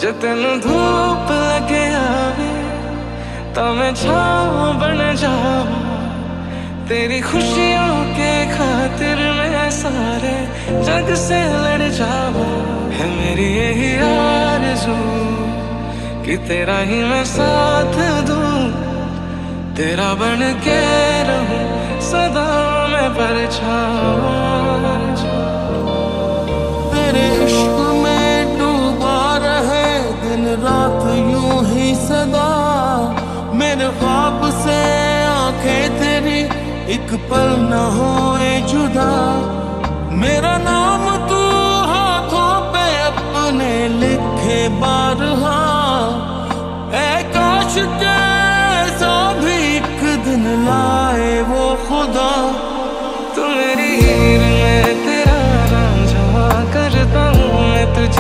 जे तेन धूप लगे आवे तो मैं छाँव बन जावा, तेरी खुशियों के खातिर मैं सारे जग से लड़ जावा। है मेरी यही आरज़ू कि तेरा ही मैं साथ दूं, तेरा बन के रहूं सदा मैं परछावा। तेरे इश्क में डूबा रहे दिन रात यूं ही सदा, मेरे ख्वाब से आंखें तेरी एक पल न होए जुदा। मेरा नाम तू हाथों पे अपने लिखे बारहा, ऐ काश के